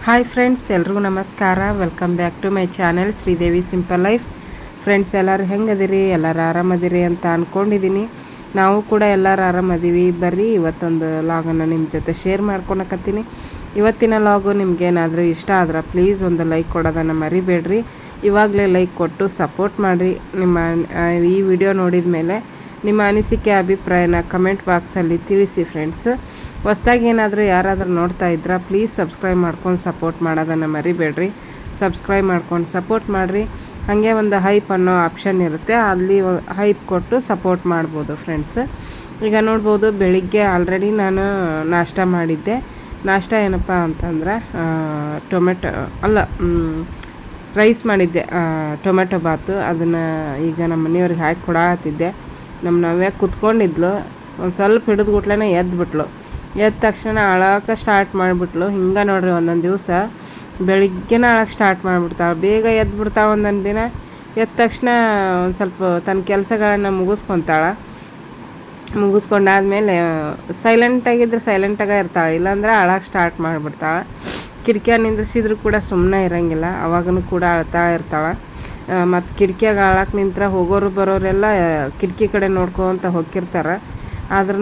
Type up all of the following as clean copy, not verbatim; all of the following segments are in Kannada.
ಹಾಯ್ ಫ್ರೆಂಡ್ಸ್, ಎಲ್ರಿಗೂ ನಮಸ್ಕಾರ. Welcome back to my channel Sridevi Simple Life. Friends, ಎಲ್ಲರೂ ಹೆಂಗದಿರಿ? ಎಲ್ಲರೂ ಆರಾಮದಿರಿ ಅಂತ ಅಂದ್ಕೊಂಡಿದ್ದೀನಿ. ನಾವು ಕೂಡ ಎಲ್ಲರೂ ಆರಾಮದೀವಿ. ಬರ್ರಿ ಇವತ್ತೊಂದು ಲಾಗನ್ನು ನಿಮ್ಮ ಜೊತೆ ಶೇರ್ ಮಾಡ್ಕೊಳಕತ್ತೀನಿ. ಇವತ್ತಿನ ಲಾಗು ನಿಮ್ಗೇನಾದರೂ ಇಷ್ಟ ಆದ್ರೆ ಪ್ಲೀಸ್ ಒಂದು ಲೈಕ್ ಕೊಡೋದನ್ನು ಮರಿಬೇಡ್ರಿ. ಇವಾಗಲೇ ಲೈಕ್ ಕೊಟ್ಟು ಸಪೋರ್ಟ್ ಮಾಡಿರಿ. ಈ ವಿಡಿಯೋ ನೋಡಿದ ಮೇಲೆ ನಿಮ್ಮ ಅನಿಸಿಕೆ ಅಭಿಪ್ರಾಯನ ಕಮೆಂಟ್ ಬಾಕ್ಸಲ್ಲಿ ತಿಳಿಸಿ ಫ್ರೆಂಡ್ಸ್. ಹೊಸ್ದಾಗಿ ಏನಾದರೂ ಯಾರಾದರೂ ನೋಡ್ತಾ ಇದ್ರಾ ಪ್ಲೀಸ್ ಸಬ್ಸ್ಕ್ರೈಬ್ ಮಾಡ್ಕೊಂಡು ಸಪೋರ್ಟ್ ಮಾಡೋದನ್ನು ಮರಿಬೇಡ್ರಿ. ಸಬ್ಸ್ಕ್ರೈಬ್ ಮಾಡ್ಕೊಂಡು ಸಪೋರ್ಟ್ ಮಾಡಿರಿ. ಹಾಗೆ ಒಂದು ಹೈಪ್ ಅನ್ನೋ ಆಪ್ಷನ್ ಇರುತ್ತೆ, ಅಲ್ಲಿ ಹೈಪ್ ಕೊಟ್ಟು ಸಪೋರ್ಟ್ ಮಾಡ್ಬೋದು ಫ್ರೆಂಡ್ಸ್. ಈಗ ನೋಡ್ಬೋದು, ಬೆಳಿಗ್ಗೆ ಆಲ್ರೆಡಿ ನಾನು ನಾಷ್ಟ ಮಾಡಿದ್ದೆ. ನಾಷ್ಟ ಏನಪ್ಪ ಅಂತಂದ್ರೆ ರೈಸ್ ಮಾಡಿದ್ದೆ, ಟೊಮೆಟೊ ಬಾತು. ಅದನ್ನು ಈಗ ನಮ್ಮ ಮನೆಯವ್ರಿಗೆ ಹಾಕಿ ಕೊಡಾತಿದ್ದೆ. ನಮ್ಮ ನವ್ಯ ಕುತ್ಕೊಂಡಿದ್ಲು. ಒಂದು ಸ್ವಲ್ಪ ಹಿಡಿದು ಗುಟ್ಲೇ ಎದ್ಬಿಟ್ಲು. ಎದ್ದ ತಕ್ಷಣ ಅಳಕ್ಕೆ ಸ್ಟಾರ್ಟ್ ಮಾಡಿಬಿಟ್ಲು. ಹಿಂಗೆ ನೋಡ್ರಿ, ಒಂದೊಂದು ದಿವಸ ಬೆಳಿಗ್ಗೆನ ಅಳಕ್ಕೆ ಸ್ಟಾರ್ಟ್ ಮಾಡಿಬಿಡ್ತಾಳೆ. ಬೇಗ ಎದ್ಬಿಡ್ತಾಳೆ. ಒಂದೊಂದು ದಿನ ಎದ್ದ ತಕ್ಷಣ ಒಂದು ಸ್ವಲ್ಪ ತನ್ನ ಕೆಲಸಗಳನ್ನು ಮುಗಿಸ್ಕೊಂಡಾದ್ಮೇಲೆ ಸೈಲೆಂಟಾಗಿದ್ದರೆ ಸೈಲೆಂಟಾಗೇ ಇರ್ತಾಳೆ, ಇಲ್ಲಾಂದ್ರೆ ಅಳಕ್ಕೆ ಸ್ಟಾರ್ಟ್ ಮಾಡಿಬಿಡ್ತಾಳೆ. ಕಿಟಕಿಯ ನಿಂದ್ರಿಸಿದ್ರು ಕೂಡ ಸುಮ್ಮನೆ ಇರೋಂಗಿಲ್ಲ, ಅವಾಗೂ ಕೂಡ ಅಳ್ತಾ ಇರ್ತಾಳೆ. ಮತ್ತು ಕಿಟಕಿಯಾಗ ಅಳಕ್ಕೆ ನಿಂತ್ರೆ ಹೋಗೋರು ಬರೋರೆಲ್ಲ ಕಿಟಕಿ ಕಡೆ ನೋಡ್ಕೊತ ಹೋಗಿರ್ತಾರೆ. ಆದ್ರೂ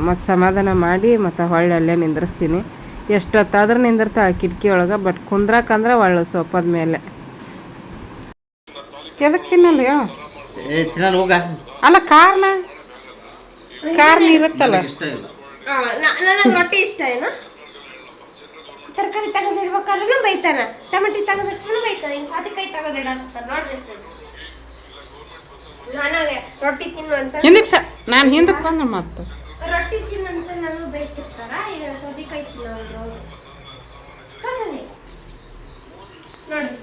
ಮತ್ತು ಸಮಾಧಾನ ಮಾಡಿ ಮತ್ತು ಹೊಳ್ಳಿ ಅಲ್ಲೇ ನಿಂದ್ರಿಸ್ತೀನಿ. ಎಷ್ಟೊತ್ತಾದ್ರೂ ನಿಂದಿರ್ತಾಳೆ ಕಿಟಕಿ ಒಳಗೆ. ಬಟ್ ಕುಂದ್ರಕ್ಕಂದ್ರೆ ಒಳ್ಳೆ ಸೋಫಾದ ಮೇಲೆ. ಎದಕ್ಕೆ ತಿನ್ನಲ್ಲ ಹೇಳು? ಅಲ್ಲ, ಕಾರ್ನ ಇರುತ್ತಲ್ಲ. ರೊಟ್ಟಿ ಇಷ್ಟ ಏನು? ತರಕಾರಿ ತೆಗೆದಿಡ್ಬೇಕಾದ್ರೂ ಬೈತಾನ, ಟೊಮೆಟೊ ತೆಗೆದಿಟ್ರು ಬೈತಾನ, ಹಿಂಗೆ ಸೌತೆಕಾಯಿ ತೆಗೆದಿಡ ನೋಡ್ರಿ ಫ್ರೆಂಡ್ಸ್. ನಾನೇ ರೊಟ್ಟಿ ತಿನ್ನು ಅಂತ ನಾನು ಹಿಂದಕ್ಕೆ ಬಂದ್ರೆ ಮತ್ತೆ ರೊಟ್ಟಿ ತಿನ್ನು ಅಂತ ನಾನು ಬೈತಿರ್ತಾರ. ಈಗ ಸೌತೆಕಾಯಿ ತಿನ್ನೋರು ತೋರ್ಸಲಿ ನೋಡ್ರಿ.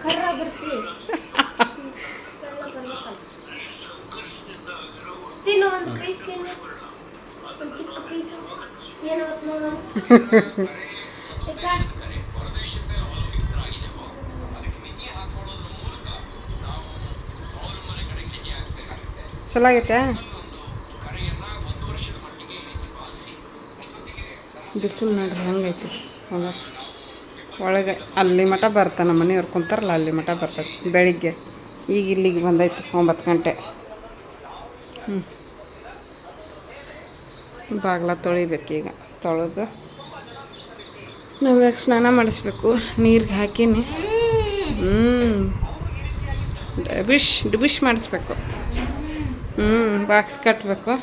ಕರ್ರ ಬರ್ತಿ ತಿನ್ನು, ಒಂದು ಪೀಸ್ ತಿನ್ನು, ಒಂದು ಚಿಕ್ಕ ಪೀಸ್. ಏನವತ್ತು ನೋಡೋಣ. ಚಲೋ ಆಗೈತೆ. ಬಿಸಿಲು ನೋಡ್ರಿ ಹೆಂಗೈತಿ. ಒಳಗೆ ಅಲ್ಲಿ ಮಠ ಬರ್ತಾನೆ, ನಮ್ಮ ಮನೆಯವ್ರು ಕುಂತಾರಲ್ಲ ಅಲ್ಲಿ ಮಠ ಬರ್ತೈತಿ ಬೆಳಿಗ್ಗೆ. ಈಗ ಇಲ್ಲಿಗೆ ಬಂದೈತಿ 9 ಗಂಟೆ. ಬಾಗ್ಲ ತೊಳಿಬೇಕೀಗ. ತೊಳೆದು ನಾವು ಸ್ನಾನ ಮಾಡಿಸ್ಬೇಕು. ನೀರಿಗೆ ಹಾಕಿನಿ. ಡಿಬಿಷ್ ಮಾಡಿಸ್ಬೇಕು. ಬಾಕ್ಸ್ ಕಟ್ಟಬೇಕು.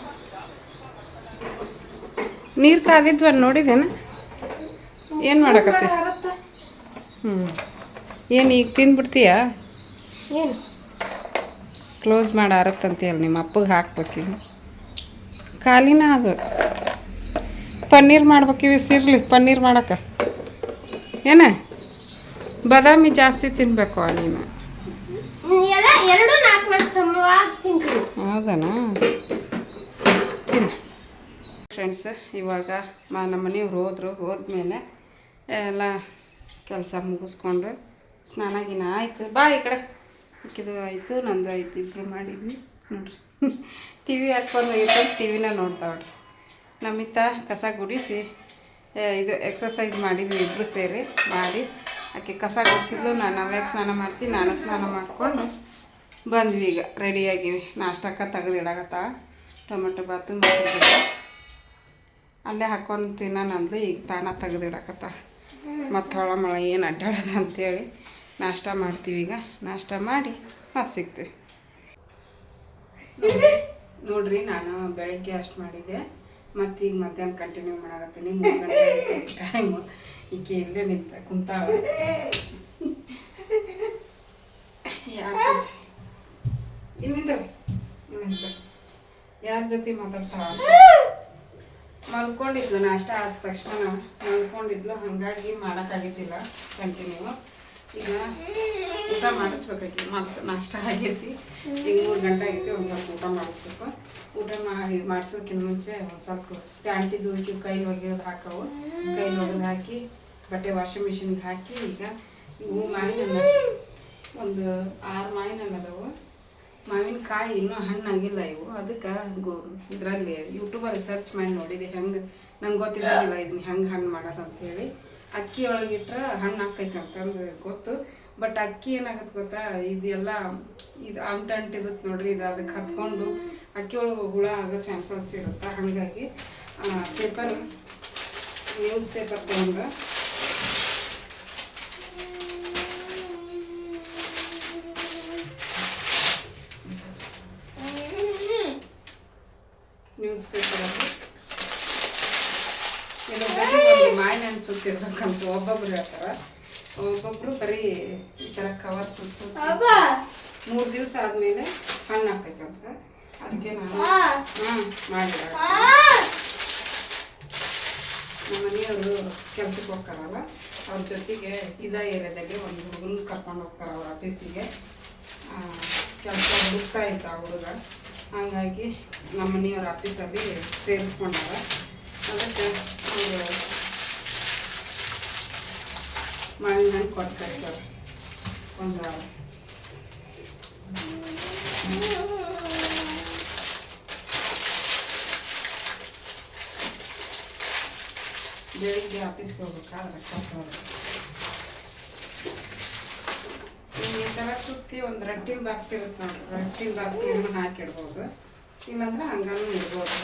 ನೀರು ಕಾದಿದ್ವ ನೋಡಿದೇನ? ಏನು ಮಾಡಕತ್ತಿ? ಏನು ಈಗ ತಿಂದ್ಬಿಡ್ತೀಯ? ಏನು ಕ್ಲೋಸ್ ಮಾಡಿ ಆರತ್ತಂತೀಯಲ್ಲ, ನಿಮ್ಮ ಅಪ್ಪಗೆ ಹಾಕ್ಬೇಕೀಗ. ಖಾಲಿನ ಅದು ಪನ್ನೀರ್ ಮಾಡ್ಬೇಕಿವಿ. ಸಿರ್ಲಿ ಪನ್ನೀರ್ ಮಾಡಕ್ಕೆ ಏನ ಬಾದಾಮಿ ಜಾಸ್ತಿ ತಿನ್ನಬೇಕು ನೀನು. ಹೌದನಾ? ತಿನ್ನು ಫ್ರೆಂಡ್ಸ್. ಇವಾಗ ನಮ್ಮ ಮನೆಯವ್ರು ಹೋದ್ಮೇಲೆ ಎಲ್ಲ ಕೆಲಸ ಮುಗಿಸ್ಕೊಂಡು ಸ್ನಾನ ಗಿನ ಆಯಿತು. ಬಾ ಈ ಕಡೆ. ಇಕ್ಕಿದು ಆಯಿತು, ನಂದು ಆಯ್ತು. ಇಬ್ಬರು ಮಾಡಿದ್ವಿ ನೋಡ್ರಿ. ಟಿ ವಿ ಹಾಕ್ಕೊಂಡೋಗಿತ್ತು, ಟಿ ವಿನ ನೋಡ್ತಾವ್ರಿ. ನಮ್ಮಿತ್ತ ಕಸ ಗುಡಿಸಿ ಇದು ಎಕ್ಸಸೈಸ್ ಮಾಡಿದ್ವಿ ಇಬ್ಬರು ಸೇರಿ ಮಾಡಿ. ಆಕೆ ಕಸ ಗುಡಿಸಿದ್ಲು, ನಾನು ಅವ್ಯಾಗ ಸ್ನಾನ ಮಾಡಿಸಿ ನಾನು ಸ್ನಾನ ಮಾಡಿಕೊಂಡು ಬಂದ್ವಿ. ಈಗ ರೆಡಿಯಾಗಿವಿ. ನಾಷ್ಟಕ್ಕೆ ತೆಗೆದಿಡಾಕತ್ತ ಟೊಮೆಟೊ ಬಾತು ಮೊಸರು ಅಲ್ಲೇ ಹಾಕ್ಕೊಂಡು ತಿನ್ನೋಣಂದು. ಈಗ ತಾನ ತೆಗೆದಿಡಾಕತ್ತ. ಮತ್ತು ಹೊಳಮಳ ಏನು ಅಡ್ಡಾಡೋದ ಅಂಥೇಳಿ ನಾಷ್ಟ ಮಾಡ್ತೀವಿ. ಈಗ ನಾಷ್ಟ ಮಾಡಿ ಮತ್ತೆ ಸಿಗ್ತೀವಿ ನೋಡ್ರಿ. ನಾನು ಬೆಳಗ್ಗೆ ಅಷ್ಟು ಮಾಡಿದ್ದೆ, ಮತ್ತು ಈಗ ಮಧ್ಯಾಹ್ನ ಕಂಟಿನ್ಯೂ ಮಾಡಾಕತ್ತೀನಿ. 3 ಗಂಟೆ ಟೈಮು. ಈಕೆ ಇಲ್ಲೇ ಕುಂತಾಳ. ಯಾರ ಜೊತೆ ಮಾತಾಡ್ತಾಳ? ಮಲ್ಕೊಂಡಿದ್ಲು. ನಾಷ್ಟ ಆದ ತಕ್ಷಣ ಮಲ್ಕೊಂಡಿದ್ಲು, ಹಾಗಾಗಿ ಮಾಡೋಕ್ಕಾಗಿದ್ದಿಲ್ಲ ಕಂಟಿನ್ಯೂ. ಈಗ ಊಟ ಮಾಡಿಸ್ಬೇಕಾಗಿ ಮತ್ತು ನಾಷ್ಟ ಆಗೈತಿ. ಈಗ 3 ಗಂಟೆ ಆಗೈತಿ. ಒಂದು ಸ್ವಲ್ಪ ಊಟ ಮಾಡಿಸ್ಬೇಕು. ಊಟ ಮಾಡಿಸೋದಕ್ಕಿಂತ ಮುಂಚೆ ಒಂದು ಸ್ವಲ್ಪ ಪ್ಯಾಂಟಿದ್ದು ಕೈಲಿ ಒಗೆಯೋದು ಹಾಕವು. ಕೈಲಿ ಒಗೆದು ಹಾಕಿ ಬಟ್ಟೆ ವಾಷಿಂಗ್ ಮಿಷಿನ್ಗೆ ಹಾಕಿ ಈಗ ಇವು ಮಾವಿನ ಒಂದು 6 ಮಾವಿನ ಹಣ್ಣು ಅದಾವು. ಮಾವಿನಕಾಯಿ ಇನ್ನೂ ಹಣ್ಣಾಗಿಲ್ಲ ಇವು. ಅದಕ್ಕೆ ಇದರಲ್ಲಿ ಯೂಟ್ಯೂಬಲ್ಲಿ ಸರ್ಚ್ ಮಾಡಿ ನೋಡಿದೆ ಹೆಂಗೆ. ನಂಗೆ ಗೊತ್ತಿದ್ದಿಲ್ಲ ಇದನ್ನ ಹೆಂಗೆ ಹಣ್ಣು ಮಾಡೋದು ಅಂಥೇಳಿ. ಅಕ್ಕಿ ಒಳಗಿಟ್ರೆ ಹಣ್ಣು ಆಕೈತೆ ಅಂತಂದು ಗೊತ್ತು. ಬಟ್ ಅಕ್ಕಿ ಏನಾಗುತ್ತೆ ಗೊತ್ತಾ, ಇದೆಲ್ಲ ಇದು ಅಂಟಿರುತ್ತೆ ನೋಡ್ರಿ, ಇದು ಅದಕ್ಕೆ ಹತ್ಕೊಂಡು ಅಕ್ಕಿ ಒಳಗೆ ಹುಳ ಆಗೋ ಚಾನ್ಸಸ್ ಇರುತ್ತೆ. ಹಾಗಾಗಿ ನ್ಯೂಸ್ ಪೇಪರ್ ತೊಗೊಂಡ್ರೆ ನ್ಯೂಸ್ ಪೇಪರಲ್ಲಿ ಒಂದು ಮಾವಿನ ಹಣ್ಣು ಸುತ್ತಿರ್ಬೇಕಂತ ಒಬ್ಬೊಬ್ರು ಹೇಳ್ತಾರೆ. ಒಬ್ಬೊಬ್ರು ಬರೀ ಈ ಥರ ಕವರ್ ಸುತ್ತ 3 ದಿವಸ ಆದಮೇಲೆ ಹಣ್ಣು ಹಾಕೈತಂತ. ಅದಕ್ಕೆ ನಾನು ಮಾಡಿದೆ. ನಮ್ಮ ಮನೆಯವರು ಕೆಲ್ಸಕ್ಕೆ ಹೋಗ್ತಾರಲ್ಲ, ಅವ್ರ ಜೊತೆಗೆ ಇದೇ ಏರಿಯಾದಾಗೆ ಒಂದು ಹುಡುಗನ ಕರ್ಕೊಂಡು ಹೋಗ್ತಾರೆ ಅವ್ರ ಆಫೀಸಿಗೆ. ಕೆಲಸ ಹುಡುಕ್ತಾ ಇದ್ದ ಆ ಹುಡುಗ. ಹಾಗಾಗಿ ನಮ್ಮ ಮನೆಯವ್ರ ಆಫೀಸಲ್ಲಿ ಸೇರಿಸ್ಕೊಂಡಾರ. ಅದಕ್ಕೆ ಅವರು ಮಾವಿನ ಹಣ್ಣು ಕೊಡ್ತಾರೆ ಸರ್. ಒಂದು ಬೆಳಿಗ್ಗೆ ಆಫೀಸ್ಗೆ ಹೋಗ್ಬೇಕಾದ್ರೆ ಕೊಟ್ಟವ್ರು. ಈ ಥರ ಸುತ್ತಿ ಒಂದು ರಟ್ಟಿನ ಬಾಕ್ಸ್ ಇರುತ್ತೆ ನೋಡ್ರಿ, ರಟ್ಟಿನ ಬಾಕ್ಸ್ಗೆ ಹಾಕಿಡ್ಬೋದು. ಇಲ್ಲಾಂದ್ರೆ ಹಂಗಾನು ಇಡ್ಬೋದು.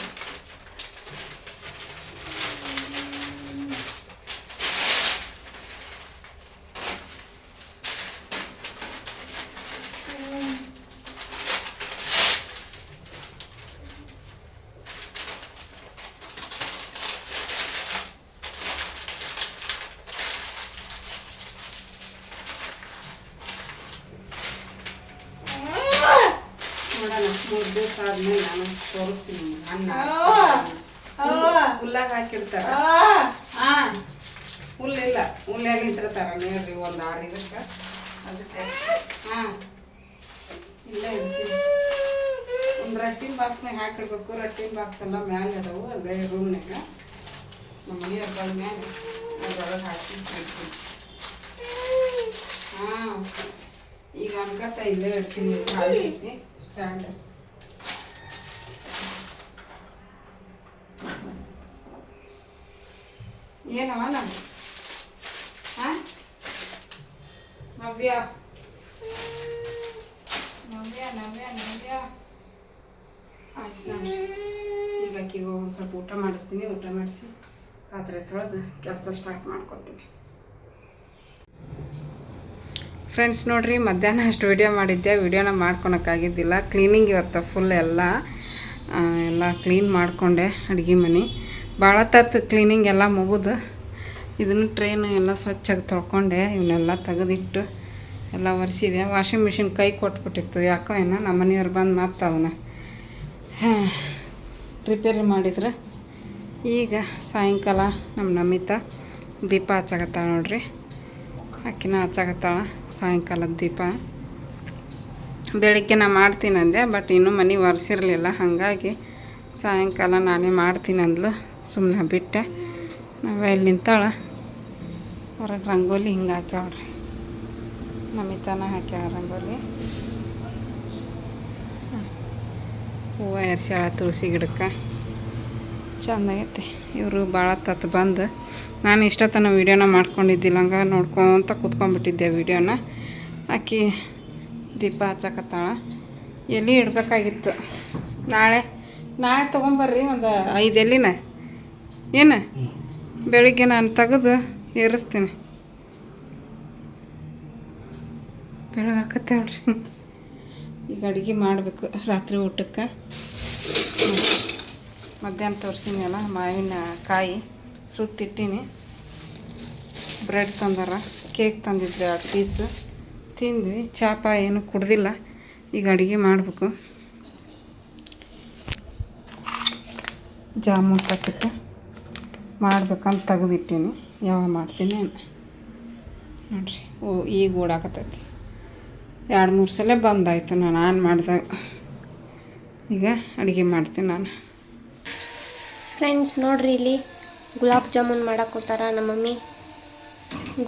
ನೋಡೋಣ 3 ದಿವಸ ಆದ್ಮೇಲೆ ನಾನು ತೋರಿಸ್ತೀನಿ. ಹಣ್ಣು ಹುಲ್ಲಾಗ ಹಾಕಿಡ್ತಾರ. ಹುಲ್ಲಿಲ್ಲ, ಹುಲ್ಲಾಗ ಇಟ್ಟಿರ್ತಾರ ನೋಡ್ರಿ ಒಂದು 6 ಇದಕ್ಕೆ. ಅದಕ್ಕೆ ಇಲ್ಲ ಇಡ್ತೀನಿ. ಒಂದು ರಟ್ಟಿನ ಬಾಕ್ಸ್ನಾಗ ಹಾಕಿಡ್ಬೇಕು. ರಟ್ಟಿನ ಬಾಕ್ಸ್ ಎಲ್ಲ ಮ್ಯಾಲೆ ಅದಾವು ಅಲ್ಲೇ ರೂಮ್ನಾಗ. ನಮ್ಮ ಮನೆಯವ್ರ ಬಂದ ಮೇಲೆ ಅದ್ರೊಳಗೆ ಹಾಕಿ ಇಡ್ತೀನಿ. ಈಗ ಅನ್ಕತ್ತ ಇಲ್ಲೇ ಇಡ್ತೀನಿ. ಖಾಲಿ ಐತಿ ಸ್ಟ್ಯಾಂಡ್. ಏನವ ನಾನು ನವ್ಯ ನವ್ಯ ನವ್ಯ ನವ್ಯ ಆಯ್ತು. ನಾನು ಈಗ ಅಕ್ಕಿಗೆ ಒಂದು ಸ್ವಲ್ಪ ಊಟ ಮಾಡಿಸ್ತೀನಿ. ಊಟ ಮಾಡಿಸಿ ಪಾತ್ರೆ ತೊಳೆದು ಕೆಲಸ ಸ್ಟಾರ್ಟ್ ಮಾಡ್ಕೊತೀನಿ. ಫ್ರೆಂಡ್ಸ್ ನೋಡ್ರಿ, ಮಧ್ಯಾಹ್ನ ಅಷ್ಟು ವಿಡಿಯೋ ಮಾಡಿದ್ದೆ. ವಿಡಿಯೋನ ಮಾಡ್ಕೊಳಕ್ಕಾಗಿದ್ದಿಲ್ಲ. ಕ್ಲೀನಿಂಗ್ ಇವತ್ತು ಫುಲ್ ಎಲ್ಲ ಕ್ಲೀನ್ ಮಾಡಿಕೊಂಡೆ. ಅಡುಗೆ ಮನೆ ಭಾಳ ತರ್ತು ಕ್ಲೀನಿಂಗ್ ಎಲ್ಲ ಮುಗಿದು ಇದನ್ನು ಟ್ರೇನು ಎಲ್ಲ ಸ್ವಚ್ಛಾಗಿ ತೊಳ್ಕೊಂಡೆ. ಇವನ್ನೆಲ್ಲ ತೆಗೆದಿಟ್ಟು ಎಲ್ಲ ಒರೆಸಿದೆ. ವಾಷಿಂಗ್ ಮಿಷಿನ್ ಕೈ ಕೊಟ್ಬಿಟ್ಟಿತ್ತು ಯಾಕೋ ಏನೋ. ನಮ್ಮ ಮನೆಯವ್ರು ಬಂದು ಮತ್ತೆ ಅದನ್ನು ರಿಪೇರಿ ಮಾಡಿದ್ರೆ. ಈಗ ಸಾಯಂಕಾಲ ನಮ್ಮ ನಮಿತಾ ದೀಪ ಹಚ್ಚಾಕತ್ತಾಳ ನೋಡ್ರಿ. ಅಕ್ಕಿನ ಹಚ್ಚಾಕತ್ತಾಳ ಸಾಯಂಕಾಲದ ದೀಪ. ಬೆಳಗ್ಗೆ ನಾ ಮಾಡ್ತೀನಿ ಅಂದೆ, ಬಟ್ ಇನ್ನೂ ಮನೆ ಒರೆಸಿರಲಿಲ್ಲ. ಹಾಗಾಗಿ ಸಾಯಂಕಾಲ ನಾನೇ ಮಾಡ್ತೀನಿ ಅಂದ್ಲು. ಸುಮ್ಮನೆ ಬಿಟ್ಟೆ. ನಾವೇ ಇಲ್ಲಿ ನಿಂತಾಳ. ಹೊರಗೆ ರಂಗೋಲಿ ಹಿಂಗೆ ಹಾಕ್ಯಾವ್ರಿ. ನಮಿತಾನ ಹಾಕ್ಯಾಳ ರಂಗೋಲಿ. ಹೂವು ಎರ್ಸ್ಯಾಳ ತುಳಸಿ ಗಿಡಕ್ಕೆ. ಚೆಂದಾಗೈತಿ. ಇವರು ಭಾಳ ತತ್ತು ಬಂದು ನಾನು ಇಷ್ಟೊತ್ತನ ವೀಡಿಯೋನ ಮಾಡ್ಕೊಂಡಿದ್ದಿಲ್ಲ. ಹಂಗೆ ನೋಡ್ಕೊತ ಕೂತ್ಕೊಂಡ್ಬಿಟ್ಟಿದ್ದೆ ವೀಡಿಯೋನ. ಆಕಿ ದೀಪ ಹಚ್ಚಕತ್ತಾಳ. ಎಲ್ಲಿ ಇಡಬೇಕಾಗಿತ್ತು. ನಾಳೆ ತೊಗೊಂಬರ್ರಿ ಒಂದು 5 ಎಲ್ಲಿನ ಏನು ಬೆಳಿಗ್ಗೆ ನಾನು ತೆಗೆದು ಏರಿಸ್ತೀನಿ. ಬೆಳಗಾಕತ್ತೆ ನೋಡ್ರಿ. ಈಗ ಅಡುಗೆ ಮಾಡಬೇಕು ರಾತ್ರಿ ಊಟಕ್ಕೆ. ಮಧ್ಯಾಹ್ನ ತೋರಿಸಿನಲ್ಲ ಮಾವಿನ ಕಾಯಿ ಸುತ್ತಿಟ್ಟಿನಿ. ಬ್ರೆಡ್ ತಂದಾರ, ಕೇಕ್ ತಂದಿದ್ದೆ 2 ಪೀಸು ತಿಂದ್ವಿ. ಚಾಪ ಏನು ಕುಡ್ದಿಲ್ಲ. ಈಗ ಅಡುಗೆ ಮಾಡಬೇಕು. ಜಾಮೂನ್ ಪ್ಯಾಕೆಟ್ ಮಾಡ್ಬೇಕಂತ ತೆಗೆದಿಟ್ಟೀನಿ. ಯಾವಾಗ ಮಾಡ್ತೀನಿ ನೋಡ್ರಿ. ಈಗ ಓಡಾಕತ್ತೈತಿ. 2-3 ಸಲ ಬಂದಾಯಿತು ನಾನು ಆನ್ ಮಾಡಿದಾಗ. ಈಗ ಅಡುಗೆ ಮಾಡ್ತೀನಿ ನಾನು. ಫ್ರೆಂಡ್ಸ್ ನೋಡ್ರಿ, ಇಲ್ಲಿ ಗುಲಾಬ್ ಜಾಮೂನ್ ಮಾಡಕ್ಕೋತಾರ ನಮ್ಮ ಮಮ್ಮಿ.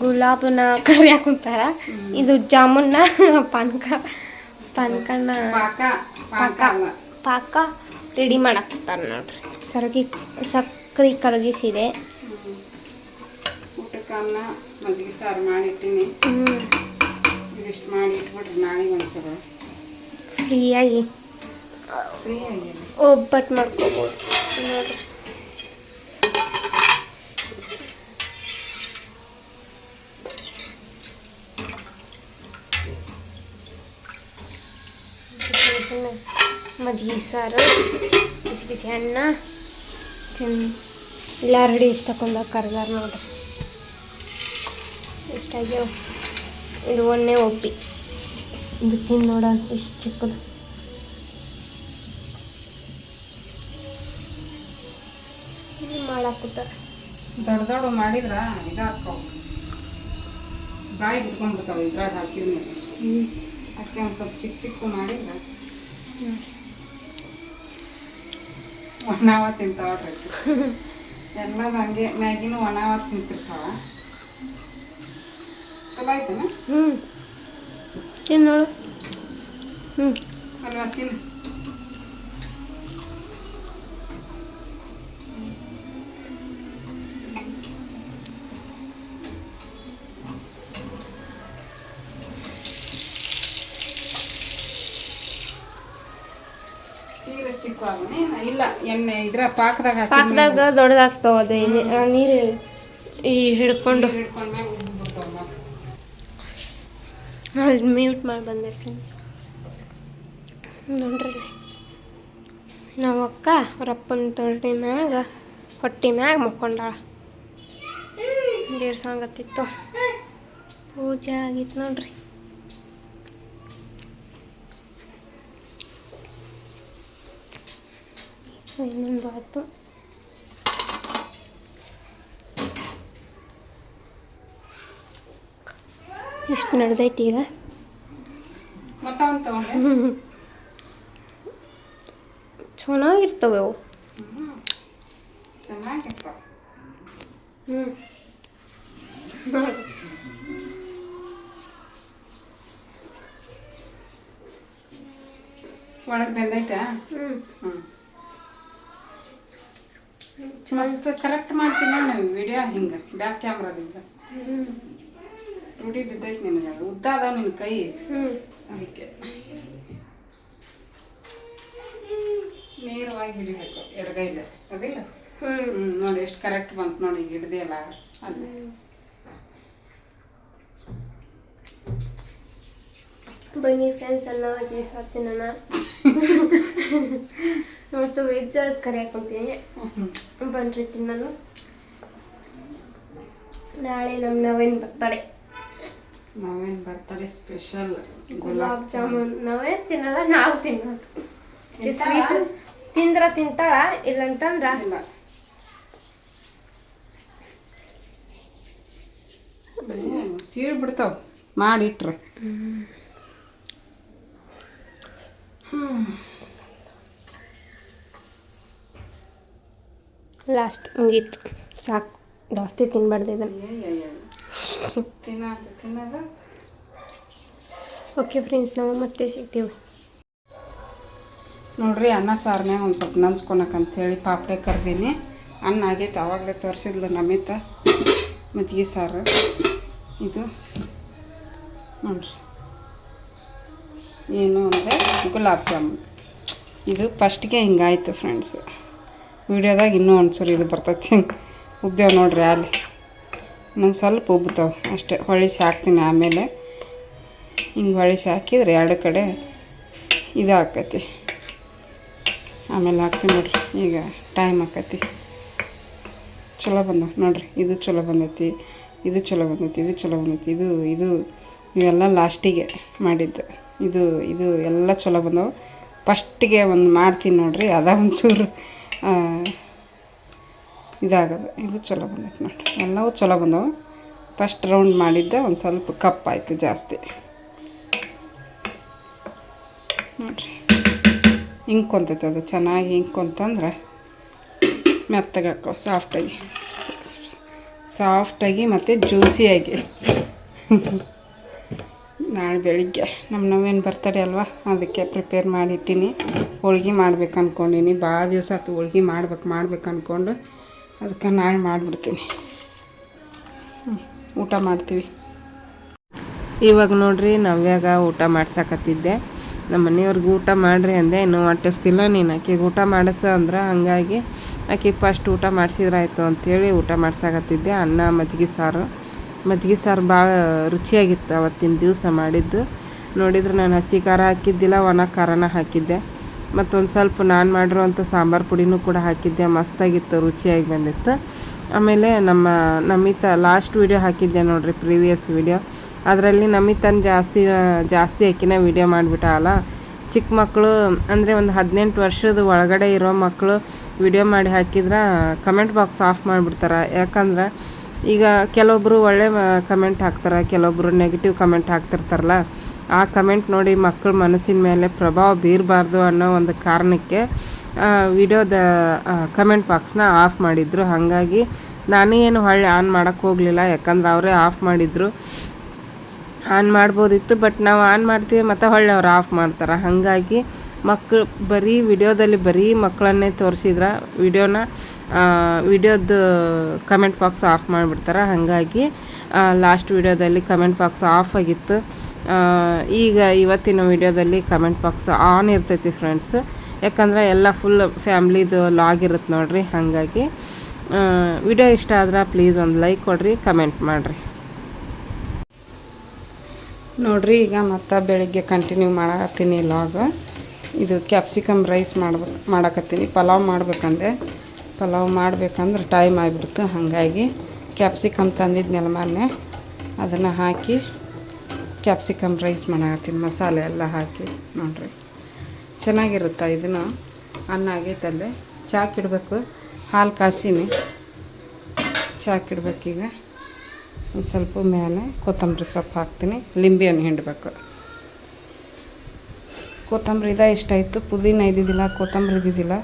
ಗುಲಾಬನ ಕರಿಯಾಕ ಕುಂತಾರ. ಇದು ಜಾಮೂನ್ನ ಪಾನಕನ ಪಾಕ ರೆಡಿ ಮಾಡಾಕ್ತಾರ ನೋಡ್ರಿ. ಸಕ್ಕರೆ ಕರಗಿಸಿದೆ. ಊಟಕ್ಕೆ ಅನ್ನ ಮಜ್ಜಿಗೆ ಸಾರು ಮಾಡಿಟ್ಟಿನಿ. ಇದಿಷ್ಟು ಮಾಡಿ ಇಟ್ಬಿಟ್ರಿ ನಾಳೆಗೆ ಒಂದ್ಸಲ ಫ್ರೀಯಾಗಿ ಒಬ್ಬಟ್ಟು ಮಾಡ್ಕೋಬೋದು ನೋಡ್ರಿ. ಮಜ್ಜಿಗೆ ಸಾರು, ಬಿಸಿ ಬಿಸಿ ಅನ್ನ ಎಲ್ಲ ರೆಡಿ ಇಷ್ಟಕೊಂಡ ಕರ್ದಾರ ನೋಡ್ರಿ. ಇಷ್ಟಾಗ್ಯಾವ. ಇದು ಒಂದೇ ಒಬ್ಬಿ. ಇದು ತಿಂದು ನೋಡ ಇಷ್ಟು ಚಿಕ್ಕದು. ಮಾಡಾಕುತ್ತಾರ. ದೊಡ್ಡ ದೊಡ್ಡ ಮಾಡಿದ್ರ ಇದಾಕವು ಬಾಯಿ ಬಿಟ್ಕೊಂಡ್ಬಿಡ್ತಾವೆ. ಇದ್ರಾಗ ಹಾಕಿದ್ಮೇಲೆ ಅದಕ್ಕೆ ಒಂದು ಸ್ವಲ್ಪ ಚಿಕ್ಕ ಚಿಕ್ಕ ಮಾಡಿದ್ರೆ ಒಣಾವ ತಿಂತಾವ್ರಿ. ಎಲ್ಲದ ಹಂಗೆ ಮ್ಯಾಗಿನೂ ಒಣಾವ ತಿಂತಿರ್ತಾವ. ಚಲೋ ಆಯ್ತೇನ? ತಿನ್ನು ನೋಡು. ಅಲ್ವಾ ತಿನ್ನು. ಚಿಕ್ಕ ಇಲ್ಲ ಎಣ್ಣೆ ಇದ್ರ ಪಾಕದಾಗ ದೊಡ್ಡದಾಗ್ತಾವ. ಅದು ನೀರು ಈ ಹಿಡ್ಕೊಂಡು ಅಲ್ಲಿ ಮ್ಯೂಟ್ ಮಾಡಿ ಬಂದೆ ಫ್ರೆಂಡ್. ನೋಡ್ರಿ ನಮ್ಮ ಅಕ್ಕ ಅವ್ರಪ್ಪನ ತೊಡೆ ಮ್ಯಾಗ ಹೊಟ್ಟೆ ಮ್ಯಾಗ ಮುಕ್ಕೊಂಡಾಳ. ದೇವ್ರ ಸಾಂಗತ್ತಿತ್ತು, ಪೂಜೆ ಆಗಿತ್ತು ನೋಡ್ರಿ. ಇನ್ನೊಂದು ಆಯ್ತು. ಎಷ್ಟು ನಡೆದೈತಿ ಈಗ. ಚೆನ್ನಾಗಿರ್ತವೆ ಅವು. ಒಳಗೆ ಬೆಂದೈತಾ? ಮಸ್ತ್ ಕರೆಕ್ಟ್ ಮಾಡ್ತೀನಿ ನಾನು ವಿಡಿಯೋ. ಹಿಂಗೆ ಬ್ಯಾಕ್ ಕ್ಯಾಮ್ರಾದಿಂದ ರೂಢಿ ಬಿದ್ದೈತಿ ನಿನಗೆ. ಅದು ಉದ್ದ ಅದಾವ ನಿನ್ನ ಕೈ, ಅದಕ್ಕೆ ನೇರವಾಗಿ ಹಿಡಿಬೇಕು ಎಡಗೈಲೆ. ಅದಿಲ್ಲ? ನೋಡಿ ಎಷ್ಟು ಕರೆಕ್ಟ್ ಬಂತು ನೋಡಿ. ಈಗ ಹಿಡ್ದಿಯಲ್ಲ ಅಲ್ಲಿ. ಬನ್ನಿ ಫ್ರೆಂಡ್ಸ್, ಎಲ್ಲ ಜೀಸಾಡ್ತೀನಿ ನಾನು. ಮತ್ತು ವೆಜ್ ಕರಿಯಾಕೊಂತೀನಿ. ಬನ್ರಿ ತಿನ್ನೋದು. ನಾಳೆ ನಮ್ಮ ನವೇನ್ ಬರ್ತಡೆ. ನಾವೇನು ಬರ್ತಡೆ ಸ್ಪೆಷಲ್ ಗುಲಾಬ್ ಜಾಮೂನ್. ನಾವೇನು ತಿನ್ನಲ್ಲ, ನಾವು ತಿನ್ನೋದು. ಸ್ವೀಟ್ ತಿಂದ್ರ ತಿಂತಾಳ, ಇಲ್ಲಂತಂದ್ರ ಇಲ್ಲ. ಸೀಳು ಬಿಡ್ತಾವ ಮಾಡಿಟ್ರೆ. ಲಾಸ್ಟ್ ಮುಗೀತು, ಸಾಕು. ಜಾಸ್ತಿ ತಿನ್ಬಾರ್ದು ಇದನ್ನು. ತಿನ್ನೋದು. ಓಕೆ ಫ್ರೆಂಡ್ಸ್, ನಾವು ಮತ್ತೆ ಸಿಗ್ತೀವಿ ನೋಡ್ರಿ. ಅನ್ನ ಸಾರನ್ಯಾಗ ಒಂದು ಸ್ವಲ್ಪ ನಂಚ್ಕೊಳಕಂತೇಳಿ ಪಾಪಡೆ ಕರ್ದೀನಿ. ಅನ್ನ ಆಗೈತೆ, ಆವಾಗಲೇ ತೋರಿಸಿದ್ಲು ನಮಿತ. ಮಜ್ಜಿಗೆ ಸಾರು ಇದು ನೋಡ್ರಿ. ಏನು ಅಂದರೆ ಗುಲಾಬ್ ಜಾಮೂನ್. ಇದು ಫಸ್ಟಿಗೆ ಹಿಂಗಾಯ್ತು ಫ್ರೆಂಡ್ಸ್. ವಿಡಿಯೋದಾಗ ಇನ್ನೂ ಒಂದ್ಸರಿ ಇದು ಬರ್ತೈತಿ. ಉಬ್ಬ್ಯಾವ ನೋಡ್ರಿ ಅಲ್ಲಿ. ಇನ್ನೊಂದು ಸ್ವಲ್ಪ ಉಬ್ತಾವೆ ಅಷ್ಟೇ. ಹೊಳಿಸಿ ಹಾಕ್ತೀನಿ. ಆಮೇಲೆ ಹಿಂಗೆ ಹೊಳಿಸಿ ಹಾಕಿದ್ರೆ ಎರಡು ಕಡೆ ಇದು ಹಾಕೈತಿ. ಆಮೇಲೆ ಹಾಕ್ತೀನಿ ನೋಡ್ರಿ. ಈಗ ಟೈಮ್ ಆಕೈತಿ. ಚಲೋ ಬಂದವು ನೋಡ್ರಿ. ಇದು ಚಲೋ ಬಂದೈತಿ, ಇದು ಚಲೋ ಬಂದೈತಿ, ಇದು ಚಲೋ ಬಂದೈತಿ. ಇದು ಇವೆಲ್ಲ ಲಾಸ್ಟಿಗೆ ಮಾಡಿದ್ದು. ಇದು ಎಲ್ಲ ಚಲೋ ಬಂದವು. ಫಸ್ಟಿಗೆ ಒಂದು ಮಾಡ್ತೀನಿ ನೋಡ್ರಿ, ಅದ ಒಂಚೂರು ಇದಾಗದು. ಇದು ಚಲೋ ಬಂದೈತೆ ನೋಡ್ರಿ. ಎಲ್ಲವೂ ಚಲೋ ಬಂದವು. ಫಸ್ಟ್ ರೌಂಡ್ ಮಾಡಿದ್ದೆ ಒಂದು ಸ್ವಲ್ಪ ಕಪ್ಪಾಯಿತು ಜಾಸ್ತಿ ನೋಡ್ರಿ. ಹಿಂಕೊಂತೈತೆ ಅದು ಚೆನ್ನಾಗಿ. ಹಿಂಕೊಂತಂದ್ರೆ ಮೆತ್ತಗೆ ಹಾಕೋ ಸಾಫ್ಟಾಗಿ ಸಾಫ್ಟಾಗಿ ಮತ್ತು ಜ್ಯೂಸಿಯಾಗಿ. ನಾಳೆ ಬೆಳಿಗ್ಗೆ ನಮ್ಮ ನವೇನು ಬರ್ತಡೇ ಅಲ್ವಾ, ಅದಕ್ಕೆ ಪ್ರಿಪೇರ್ ಮಾಡಿಟ್ಟಿನಿ. ಹೋಳ್ಗೆ ಮಾಡ್ಬೇಕು ಅಂದ್ಕೊಂಡೀನಿ, ಭಾಳ ದಿವಸ ಆಯ್ತು ಹೋಳ್ಗೆ ಮಾಡ್ಬೇಕು ಅಂದ್ಕೊಂಡು. ಅದಕ್ಕೆ ನಾಳೆ ಮಾಡಿಬಿಡ್ತೀನಿ. ಊಟ ಮಾಡ್ತೀವಿ. ಇವಾಗ ನೋಡ್ರಿ ನವ್ಯಾಗ ಊಟ ಮಾಡ್ಸಕತ್ತಿದ್ದೆ. ನಮ್ಮ ಮನೆಯವ್ರಿಗೆ ಊಟ ಮಾಡ್ರಿ ಅಂದೆ, ಇನ್ನೂ ಹೊಟ್ಟಿಸ್ತಿಲ್ಲ ನೀನು, ಆಕೆಗೆ ಊಟ ಮಾಡಿಸ ಅಂದ್ರೆ. ಹಾಗಾಗಿ ಆಕೆಗೆ ಫಸ್ಟ್ ಊಟ ಮಾಡಿಸಿದ್ರಾಯ್ತು ಅಂಥೇಳಿ ಊಟ ಮಾಡ್ಸಕತ್ತಿದ್ದೆ. ಅನ್ನ ಮಜ್ಜಿಗೆ ಸಾರು ಭಾಳ ರುಚಿಯಾಗಿತ್ತು ಅವತ್ತಿನ ದಿವಸ ಮಾಡಿದ್ದು. ನೋಡಿದ್ರೆ ನಾನು ಹಸಿ ಖಾರ ಹಾಕಿದ್ದಿಲ್ಲ, ಒಣ ಖಾರನ ಹಾಕಿದ್ದೆ. ಮತ್ತೊಂದು ಸ್ವಲ್ಪ ನಾನು ಮಾಡಿರುವಂಥ ಸಾಂಬಾರು ಪುಡಿನೂ ಕೂಡ ಹಾಕಿದ್ದೆ. ಮಸ್ತಾಗಿತ್ತು, ರುಚಿಯಾಗಿ ಬಂದಿತ್ತು. ಆಮೇಲೆ ನಮಿತಾ ಲಾಸ್ಟ್ ವೀಡಿಯೋ ಹಾಕಿದ್ದೆ ನೋಡಿರಿ, ಪ್ರೀವಿಯಸ್ ವೀಡಿಯೋ. ಅದರಲ್ಲಿ ನಮಿತನ ಜಾಸ್ತಿ ಆಕಿನ ವೀಡಿಯೋ ಮಾಡಿಬಿಟ್ಟಲ್ಲ. ಚಿಕ್ಕ ಮಕ್ಕಳು ಅಂದರೆ ಒಂದು 18 ವರ್ಷದ ಒಳಗಡೆ ಇರೋ ಮಕ್ಕಳು ವಿಡಿಯೋ ಮಾಡಿ ಹಾಕಿದ್ರೆ ಕಮೆಂಟ್ ಬಾಕ್ಸ್ ಆಫ್ ಮಾಡಿಬಿಡ್ತಾರೆ. ಯಾಕಂದ್ರೆ ಈಗ ಕೆಲವೊಬ್ಬರು ಒಳ್ಳೆ ಕಮೆಂಟ್ ಹಾಕ್ತಾರೆ, ಕೆಲವೊಬ್ಬರು ನೆಗೆಟಿವ್ ಕಮೆಂಟ್ ಹಾಕ್ತಿರ್ತಾರಲ್ಲ. ಆ ಕಮೆಂಟ್ ನೋಡಿ ಮಕ್ಕಳ ಮನಸ್ಸಿನ ಮೇಲೆ ಪ್ರಭಾವ ಬೀರಬಾರ್ದು ಅನ್ನೋ ಒಂದು ಕಾರಣಕ್ಕೆ ವಿಡಿಯೋದ ಕಮೆಂಟ್ ಬಾಕ್ಸ್ನ ಆಫ್ ಮಾಡಿದರು. ಹಾಗಾಗಿ ನಾನೇ ಏನು ಹೊಳ್ಳಿ ಆನ್ ಮಾಡೋಕ್ಕೆ ಹೋಗಲಿಲ್ಲ, ಯಾಕಂದ್ರೆ ಅವರೇ ಆಫ್ ಮಾಡಿದರು. ಆನ್ ಮಾಡ್ಬೋದಿತ್ತು, ಬಟ್ ನಾವು ಆನ್ ಮಾಡ್ತೀವಿ ಮತ್ತು ಹೊಳ್ಳಿ ಅವ್ರು ಆಫ್ ಮಾಡ್ತಾರೆ. ಹಾಗಾಗಿ ಮಕ್ಕಳು ವಿಡಿಯೋದಲ್ಲಿ ಬರೀ ಮಕ್ಕಳನ್ನೇ ತೋರಿಸಿದ್ರೆ ವಿಡಿಯೋದ ಕಮೆಂಟ್ ಬಾಕ್ಸ್ ಆಫ್ ಮಾಡಿಬಿಡ್ತಾರೆ. ಹಾಗಾಗಿ ಲಾಸ್ಟ್ ವಿಡಿಯೋದಲ್ಲಿ ಕಮೆಂಟ್ ಬಾಕ್ಸ್ ಆಫ್ ಆಗಿತ್ತು. ಈಗ ಇವತ್ತಿನ ವಿಡಿಯೋದಲ್ಲಿ ಕಮೆಂಟ್ ಬಾಕ್ಸ್ ಆನ್ ಇರ್ತೈತಿ ಫ್ರೆಂಡ್ಸ್. ಯಾಕಂದರೆ ಎಲ್ಲ ಫುಲ್ ಫ್ಯಾಮ್ಲಿದು ಲಾಗ್ ಇರುತ್ತೆ ನೋಡಿರಿ. ಹಾಗಾಗಿ ವಿಡಿಯೋ ಇಷ್ಟ ಆದ್ರೆ ಪ್ಲೀಸ್ ಒಂದು ಲೈಕ್ ಕೊಡಿರಿ, ಕಮೆಂಟ್ ಮಾಡಿರಿ. ನೋಡಿರಿ, ಈಗ ಮತ್ತೆ ಬೆಳಿಗ್ಗೆ ಕಂಟಿನ್ಯೂ ಮಾಡತ್ತೀನಿ ಲಾಗ್. ಇದು ಕ್ಯಾಪ್ಸಿಕಮ್ ರೈಸ್ ಮಾಡಕತ್ತೀನಿ. ಪಲಾವ್ ಮಾಡ್ಬೇಕಂದ್ರೆ ಟೈಮ್ ಆಗಿಬಿಡ್ತು. ಹಾಗಾಗಿ ಕ್ಯಾಪ್ಸಿಕಮ್ ತಂದಿದ್ನೆಲ್ಲ ಮೊನ್ನೆ, ಅದನ್ನು ಹಾಕಿ ಕ್ಯಾಪ್ಸಿಕಮ್ ರೈಸ್ ಮಾಡಕತ್ತೀನಿ. ಮಸಾಲೆ ಎಲ್ಲ ಹಾಕಿ ನೋಡಿರಿ, ಚೆನ್ನಾಗಿರುತ್ತೆ. ಇದನ್ನು ಅನ್ನ ಆಗೈತಲ್ಲೇ ಚಾಕಿಡ್ಬೇಕು. ಹಾಲು ಕಾಸಿನಿ, ಚಾಕಿಡ್ಬೇಕೀಗ. ಒಂದು ಸ್ವಲ್ಪ ಮೇಲೆ ಕೊತ್ತಂಬರಿ ಸೊಪ್ಪು ಹಾಕ್ತೀನಿ, ಲಿಂಬೆಹಣ್ಣು ಹಿಂಡಬೇಕು. ಕೊತ್ತಂಬರಿ ಇಷ್ಟ ಇತ್ತು, ಪುದೀನ ಇದ್ದಿದ್ದಿಲ್ಲ, ಕೊತ್ತಂಬರಿ ಇದ್ದಿದ್ದಿಲ್ಲ.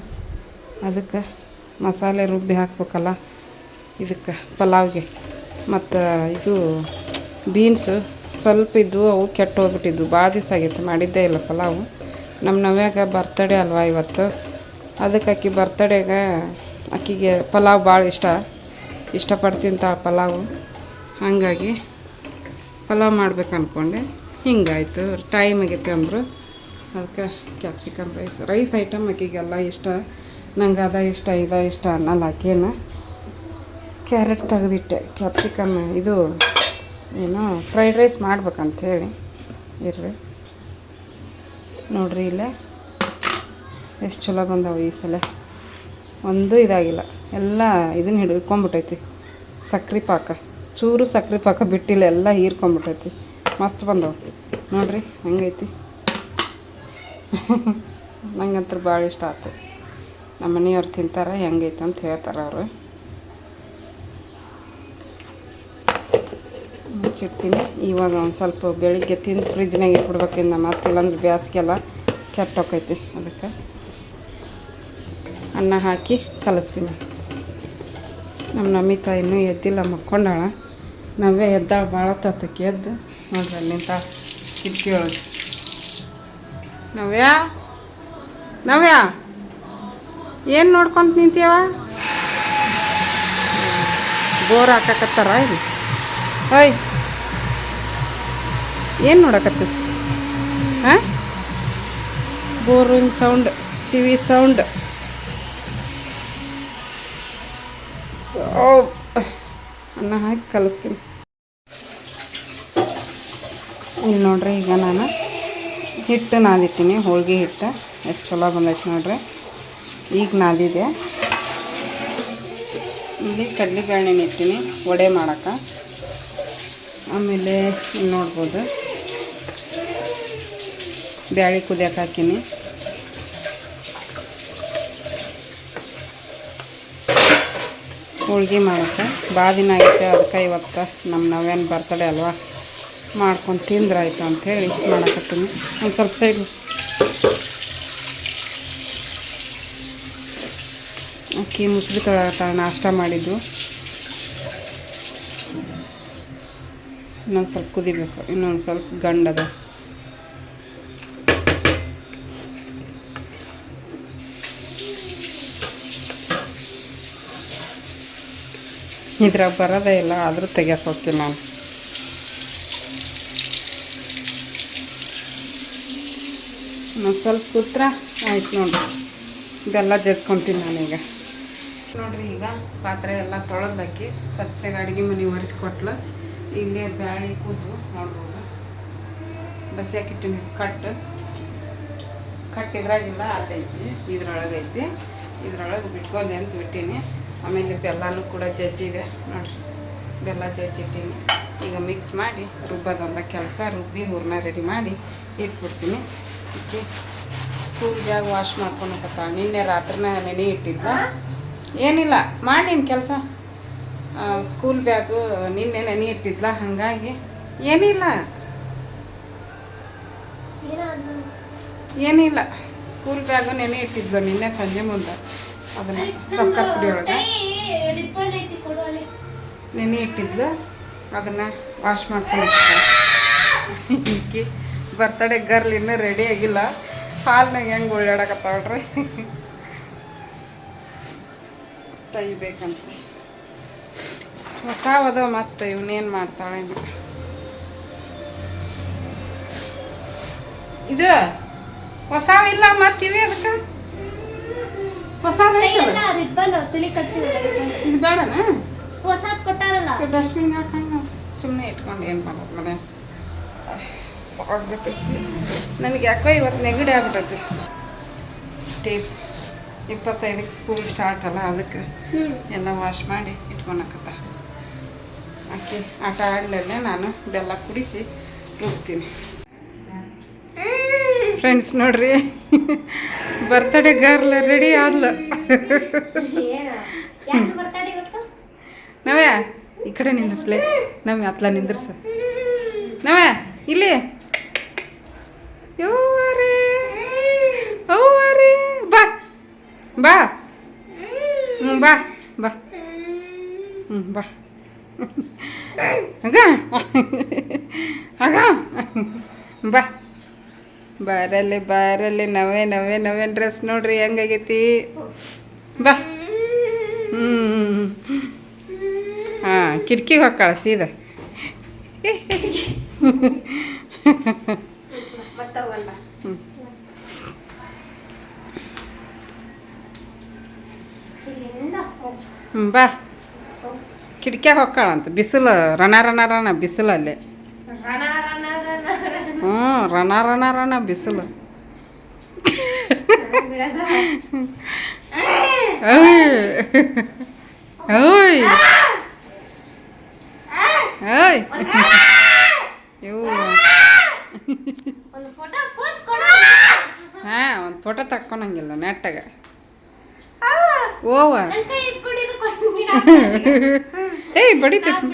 ಅದಕ್ಕೆ ಮಸಾಲೆ ರುಬ್ಬಿ ಹಾಕ್ಬೇಕಲ್ಲ ಇದಕ್ಕೆ ಪಲಾವ್ಗೆ. ಮತ್ತು ಇದು ಬೀನ್ಸು ಸ್ವಲ್ಪ ಇದ್ವು, ಅವು ಕೆಟ್ಟು ಹೋಗ್ಬಿಟ್ಟಿದ್ವು. ಭಾಳ ದಿವಸ ಆಗಿತ್ತು, ಮಾಡಿದ್ದೇ ಇಲ್ಲ ಪಲಾವು. ನಮ್ಮ ನವ್ಯಾಗ ಬರ್ತಡೇ ಅಲ್ವಾ ಇವತ್ತು, ಅದಕ್ಕೆ ಆಕಿ ಬರ್ತಡೇಗೆ ಆಕಿಗೆ ಪಲಾವ್ ಭಾಳ ಇಷ್ಟಪಟ್ಟು ತಿಂತಾಳೆ ಪಲಾವು. ಹಾಗಾಗಿ ಪಲಾವ್ ಮಾಡ್ಬೇಕು ಅಂದ್ಕೊಂಡೆ, ಹಿಂಗಾಯ್ತು. ಟೈಮ್ ಆಗೈತೆ ಅಂದರು, ಅದಕ್ಕೆ ಕ್ಯಾಪ್ಸಿಕಮ್ ರೈಸ್ ಐಟಮ್ ಆಕಿಗೆಲ್ಲ ಇಷ್ಟ. ನಂಗೆ ಇಷ್ಟ ಅನ್ನಲ್ಲ ಆಕೇನು. ಕ್ಯಾರೆಟ್ ತೆಗೆದಿಟ್ಟೆ, ಕ್ಯಾಪ್ಸಿಕಮ್ ಇದು ಏನು ಫ್ರೈಡ್ ರೈಸ್ ಮಾಡ್ಬೇಕಂಥೇಳಿ. ಇರ್ರಿ ನೋಡ್ರಿ, ಇಲ್ಲೇ ಎಷ್ಟು ಚಲೋ ಬಂದವು ಈ ಸಲ. ಒಂದು ಇದಾಗಿಲ್ಲ, ಎಲ್ಲ ಇದನ್ನು ಹಿಡ್ಕೊಂಬಿಟ್ಟೈತಿ. ಸಕ್ರೆ ಪಾಕ, ಚೂರು ಸಕ್ರೆ ಪಾಕ ಬಿಟ್ಟಿಲ್ಲ, ಎಲ್ಲ ಹೀರ್ಕೊಂಬಿಟ್ಟೈತಿ. ಮಸ್ತ್ ಬಂದವು ನೋಡ್ರಿ, ಹಂಗೈತಿ. ನಂಗಂತೂ ಭಾಳ ಇಷ್ಟ ಆಯ್ತು. ನಮ್ಮ ಮನೆಯವ್ರು ತಿಂತಾರೆ, ಹೆಂಗೈತೆ ಅಂತ ಹೇಳ್ತಾರೆ ಅವರು. ಮುಚ್ಚಿಡ್ತೀನಿ. ಇವಾಗ ಒಂದು ಸ್ವಲ್ಪ ಬೆಳಿಗ್ಗೆ ತಿಂದು ಫ್ರಿಜ್ನಾಗ ಇಟ್ಬಿಡ್ಬೇಕಿಂದ, ಮತ್ತಿಲ್ಲಾಂದ್ರೆ ಬೇಸಿಗೆಲ್ಲ ಕೆಟ್ಟೋಕೈತಿ. ಅದಕ್ಕೆ ಅನ್ನ ಹಾಕಿ ಕಲಿಸ್ತೀನಿ. ನಮ್ಮ ನಮಿತಾ ಇನ್ನೂ ಎದ್ದಿಲ್ಲ, ಮಕ್ಕೊಂಡಾಳ. ನವ್ಯ ಎದ್ದಾಳ, ಭಾಳ ತತ್ತಕ್ಕೆ ಎದ್ದು ನೋಡ್ರಿ ಅಲ್ಲಿ ನಿಂತ ಕಿಟಕಿ ಒಳಗೆ. ನವ್ಯ ಏನು ನೋಡ್ಕೊಂತ ನಿಂತೀವ? ಬೋರ್ ಹಾಕಕತ್ತಾರ ಇದು. ಓಯ್, ಏನು ನೋಡಕತ್ತಿ? ಹಾಂ, ಬೋರಿನ ಸೌಂಡ್, ಟಿ ವಿ ಸೌಂಡ್. ಅನ್ನ ಹಾಕಿ ಕಲಿಸ್ತೀನಿ. ಇಲ್ಲಿ ನೋಡ್ರಿ, ಈಗ ನಾನು ಹಿಟ್ಟು ನಾದಿಟ್ಟಿನಿ, ಹೋಳಿಗೆ ಹಿಟ್ಟು. ಎಷ್ಟು ಚಲೋ ಬಂದೈತೆ ನೋಡ್ರಿ. ಈಗ ನಾದಿದೆ. ಇಲ್ಲಿ ಕಡಲೆಬೇಳೆ ಇಟ್ಟಿನಿ ವಡೆ ಮಾಡೋಕೆ. ಆಮೇಲೆ ಇಲ್ಲಿ ನೋಡ್ಬೋದು, ಬ್ಯಾಳೆ ಕುದಿಯೋಕೆ ಹಾಕೀನಿ. ಹೋಳ್ಗೆ ಮಾಡೋಕ್ಕೆ ಭಾಳ ದಿನ ಆಗೈತೆ. ಅದಕ್ಕೆ ಇವತ್ತು ನಮ್ಮ ನವ್ಯನ ಬರ್ತಡೇ ಅಲ್ವಾ, ಮಾಡ್ಕೊಂಡು ತಿಂದ್ರಾಯ್ತು ಅಂಥೇಳಿ ಮಾಡಕತ್ತೀನಿ. ಒಂದು ಸ್ವಲ್ಪ ಸೈಡ್ ಅಕ್ಕಿ ಮುಸ್ಲಿ ತೊಳಗತ್ತಾಳೆ, ನಾಷ್ಟ ಮಾಡಿದ್ದು. ಇನ್ನೊಂದು ಸ್ವಲ್ಪ ಕುದಿಬೇಕು, ಇನ್ನೊಂದು ಸ್ವಲ್ಪ ಗಂಡದ. ಇದ್ರಾಗ ಬರೋದೇ ಇಲ್ಲ, ಆದರೂ ತೆಗಿಯಕ್ಕೆ ಹೋಗ್ತೀನಿ ನಾನು. ಇನ್ನೊಂದು ಸ್ವಲ್ಪ ಕೂತ್ರ ಆಯ್ತು ನೋಡಿರಿ. ಇದೆಲ್ಲ ಜದ್ಕೊತೀನಿ ನಾನೀಗ. ನೋಡಿರಿ, ಈಗ ಪಾತ್ರೆ ಎಲ್ಲ ತೊಳೆದಾಕಿ ಸ್ವಚ್ಛಗೆ ಅಡುಗೆ ಮನೆ ಒರೆಸ್ಕೊಟ್ಲು. ಇಲ್ಲೇ ಬ್ಯಾಳಿ ಕೂದು ನೋಡ್ಬೋದು, ಬಸಿ ಹಾಕಿಟ್ಟಿನಿ. ಕಟ್ ಇದ್ರಾಗಿಲ್ಲ, ಅಲ್ಲೈತಿ, ಇದ್ರೊಳಗೈತಿ. ಇದ್ರೊಳಗೆ ಬಿಟ್ಕೊಲ್ಲಿ ಅಂತ ಬಿಟ್ಟೀನಿ. ಆಮೇಲೆ ಬೆಲ್ಲನೂ ಕೂಡ ಜಜ್ಜಿದೆ ನೋಡಿರಿ, ಬೆಲ್ಲ ಜಜ್ಜಿಟ್ಟೀನಿ. ಈಗ ಮಿಕ್ಸ್ ಮಾಡಿ ರುಬ್ಬೋದೊಂದ ಕೆಲಸ. ರುಬ್ಬಿ ಹೂರಣ ರೆಡಿ ಮಾಡಿ ಇಟ್ಬಿಡ್ತೀನಿ. ಇಕ್ಕಿ ಸ್ಕೂಲ್ ಬ್ಯಾಗ್ ವಾಶ್ ಮಾಡ್ಕೊಂಡು ಹೋಗ್ತಾಳೆ. ನಿನ್ನೆ ರಾತ್ರಿನ ನೆನೆ ಇಟ್ಟಿದ್ದ. ಏನಿಲ್ಲ, ಮಾಡೀನಿ ಕೆಲಸ. ಸ್ಕೂಲ್ ಬ್ಯಾಗು ನಿನ್ನೆ ನೆನೆ ಇಟ್ಟಿದ್ಲ, ಹಾಗಾಗಿ ಏನಿಲ್ಲ ಸ್ಕೂಲ್ ಬ್ಯಾಗು ನೆನೆ ಇಟ್ಟಿದ್ಲು ನಿನ್ನೆ ಸಂಜೆ ಮುಂದೆ. ಅದನ್ನು ಸಕ್ಕರೆ ಪುಡಿ ಒಳಗೆ ನೆನೆ ಇಟ್ಟಿದ್ಲು, ಅದನ್ನು ವಾಶ್ ಮಾಡ್ಕೊಂಡು ಇಕ್ಕಿ ಬರ್ತಡೇ ಗರ್ಲ್ ಇನ್ನೂ ರೆಡಿ ಆಗಿಲ್ಲ. ಹಾಲ್ನಾಗ ಹೆಂಗೆ ಓಡಾಡಕತ್ತಾವ್ರಿ ತೆಗಿಬೇಕಂತ. ಹೊಸವದ ಮತ್ತೆ ಇವನೇನು ಮಾಡ್ತಾಳೆ ಇದು ಹೊಸವಿಲ್ಲ ಮತ್ತಿವೆ ಅದಕ್ಕೆ ಹೊಸದ ಇದು ಬೇಡನ ಡಸ್ಟ್ಬಿನ್ ಹಾಕಂಗ ಸುಮ್ಮನೆ ಇಟ್ಕೊಂಡು ಏನು ಮಾಡೋದು ಮನೆ ಸಾಕಾಗೈತಿ. ನನಗೆ ಯಾಕೋ ಇವತ್ತು ನೆಗಡಿ ಆಗ್ಬಿಟ್ಟೈತಿ. ಟೇಪ್ 25ಕ್ಕೆ ಸ್ಕೂಲ್ ಸ್ಟಾರ್ಟ್ ಅಲ್ಲ, ಅದಕ್ಕೆ ಎಲ್ಲ ವಾಶ್ ಮಾಡಿ ಇಟ್ಕೊಳಕತ್ತ. ಆಕೆ ಆಟ ಆಡಲೇ ನಾನು ಬೆಲ್ಲ ಕುಡಿಸಿ ರುಬ್ತೀನಿ. ಫ್ರೆಂಡ್ಸ್ ನೋಡ್ರಿ, ಬರ್ತಡೇ ಗರ್ಲ್ ರೆಡಿ ಆದ್ಲ. ನಾವೇ ಈ ಕಡೆ ನಿಂದಿಸ್ಲೆ, ನಾವೇ ಅತ್ಲ ನಿಂದ್ರಸ. ನಾವೇ ಇಲ್ಲಿ ಯವ್ವರೇ ಅವ್ವರೇ ಬಾ ಬಾ ಬಾ ಬಾ ಬಾ ಆಗ ಆಗ ಬಾ ಬಾರಲ್ಲಿ ನವೇ ಡ್ರೆಸ್ ನೋಡ್ರಿ ಹೆಂಗಾಗೈತಿ. ಬಾ ಹಾಂ, ಕಿಟಕಿಗೆ ಹೊಕ್ಕಾಳ ಸೀದಾ. ಬಾ ಕಿಟಕಿಯಾಗ ಹೊಕ್ಕಾಳಂತ. ಬಿಸಿಲು ರಣ ಬಿಸಿಲಲ್ಲೇ. ರಣ ಬಿಸಿಲು. ಓಯ್ ಓಯ್ ಇವು ಹಾಂ, ಒಂದು ಫೋಟೋ ತಕ್ಕೊಳಂಗಿಲ್ಲ ನೆಟ್ಟಾಗ. ಓವ ಏಯ್ ಬಡಿತೈತಿ.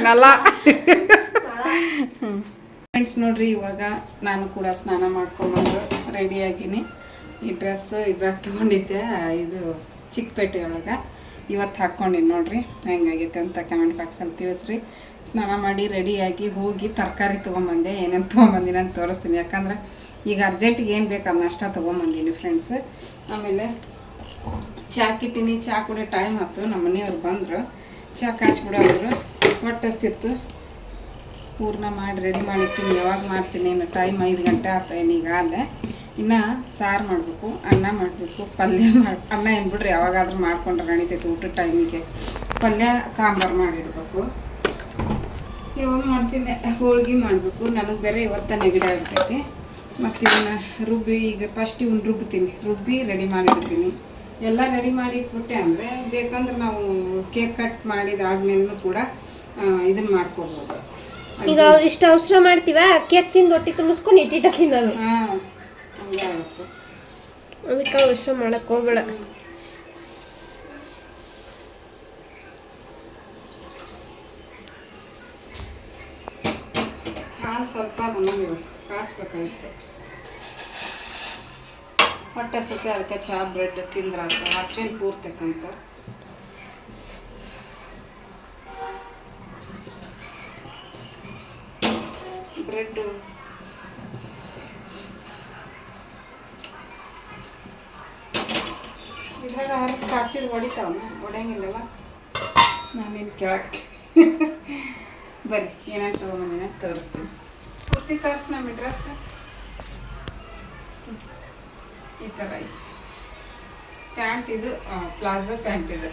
ನಲ ಫ್ರೆಂಡ್ಸ್ ನೋಡ್ರಿ, ಇವಾಗ ನಾನು ಕೂಡ ಸ್ನಾನ ಮಾಡ್ಕೊಂಡ್ಬಂದು ರೆಡಿಯಾಗಿನಿ. ಈ ಡ್ರೆಸ್ಸು ಇದ್ರಾಗ ತೊಗೊಂಡಿದ್ದೆ, ಇದು ಚಿಕ್ಕಪೇಟೆ ಒಳಗೆ. ಇವತ್ತು ಹಾಕ್ಕೊಂಡಿನಿ ನೋಡ್ರಿ, ಹೆಂಗಾಗೈತೆ ಅಂತ ಕಮೆಂಟ್ ಬಾಕ್ಸಲ್ಲಿ ತಿಳಿಸ್ರಿ. ಸ್ನಾನ ಮಾಡಿ ರೆಡಿಯಾಗಿ ಹೋಗಿ ತರಕಾರಿ ತೊಗೊಂಬಂದೆ. ಏನೇನು ತೊಗೊಂಬಂದಿನಿ ಅಂತ ತೋರಿಸ್ತೀನಿ. ಯಾಕಂದ್ರೆ ಈಗ ಅರ್ಜೆಂಟಿಗೆ ಏನು ಬೇಕು ಅದನ್ನ ಅಷ್ಟ ತೊಗೊಂಬಂದೀನಿ ಫ್ರೆಂಡ್ಸ್. ಆಮೇಲೆ ಚಾ ಕಿಟ್ಟಿನಿ. ಚಾ ಕುಡಿಯೋ ಟೈಮ್ ಆಯ್ತು, ನಮ್ಮ ಮನೆಯವ್ರು ಬಂದರು. ಚಾ ಕಾಯಿಸ್ಬಿಡೋದ್ರು, ಹೊಟ್ಟಸ್ತಿತ್ತು. ಹೂರ್ಣ ಮಾಡಿ ರೆಡಿ ಮಾಡಿಟ್ಟಿನಿ. ಯಾವಾಗ ಮಾಡ್ತೀನಿ ಇನ್ನು ಟೈಮ್ 5 ಗಂಟೆ ಆಯ್ತು ಈಗ. ಅಲ್ಲೇ ಇನ್ನು ಸಾರು ಮಾಡಬೇಕು, ಅನ್ನ ಮಾಡಬೇಕು, ಪಲ್ಯ ಅನ್ನ ಏನು ಬಿಡ್ರಿ ಯಾವಾಗಾದ್ರೂ ಮಾಡ್ಕೊಂಡ್ರೆ ನಡೀತೈತಿ. ಊಟದ ಟೈಮಿಗೆ ಪಲ್ಯ ಸಾಂಬಾರು ಮಾಡಿಡ್ಬೇಕು. ಯಾವಾಗ ಮಾಡ್ತೀನಿ ಹೋಳ್ಗೆ ಮಾಡಬೇಕು. ನನಗೆ ಬೇರೆ ಇವತ್ತು ನೆಗಡಿ ಆಗಿಬಿಟ್ಟೈತಿ. ಮತ್ತು ಇವನ್ನ ರುಬ್ಬಿ ಈಗ ಫಸ್ಟ್ ಇವನ್ನ ರುಬ್ಬಿ ರೆಡಿ ಮಾಡಿಬಿಡ್ತೀನಿ. ಎಲ್ಲ ರೆಡಿ ಮಾಡಿ ಇಟ್ಬಿಟ್ಟೆ ಅಂದರೆ ಬೇಕಂದ್ರೆ ನಾವು ಕೇಕ್ ಕಟ್ ಮಾಡಿದಾದ್ಮೇಲೂ ಕೂಡ ಇದನ್ನು ಮಾಡ್ಕೋಬೋದು. ಈಗ ಇಷ್ಟು ಅವಸರ ಮಾಡ್ತೀವ, ಕೇಕ್ ತಿಂದು ಹೊಟ್ಟೆ ತುಂಬಿಸ್ಕೊಂಡು ಇಟ್ಟಿಟ್ಟ ತಿನ್ನೋದು. ಹಾಂ, ಹಂಗೆ ಆಗುತ್ತೆ. ಅದಕ್ಕೆ ಅವಸರ ಮಾಡಕ್ಕೆ ಹೋಗ್ಬೇಡ. ಹಾಲು ಸ್ವಲ್ಪ ನಮಗೆ ಕಾಯಿಸ್ಬೇಕಾಗಿತ್ತು. ಹೊಟ್ಟೆ ಹಸ್ತತೆ, ಅದಕ್ಕೆ ಚಹಾ ಬ್ರೆಡ್ ತಿಂದ್ರಾತ ಹಸುವಿನ ಪೂರ್ತಕ್ಕಂತ. ಬ್ರೆಡ್ ಇದ್ರಾಗ ಹರದು ಕಾಸಿದ ಹೊಡಿತಾವನ್ನ ಹೊಡೆಯಂಗಿಲ್ಲಲ್ಲ. ನಾನೇನು ಕೇಳಕ್ಕೆ ಬರ್ರಿ ಏನೇನು ತೊಗೊಂಬಂದಿನ ತೋರಿಸ್ತೀನಿ. ಕುರ್ತಿ ತೋರಿಸಿ ನಮ್ಮ ಡ್ರೆಸ್ ಈ ಥರ ಐತಿ. ಪ್ಯಾಂಟ್ ಇದು ಪ್ಲಾಜೋ ಪ್ಯಾಂಟ್ ಇದು.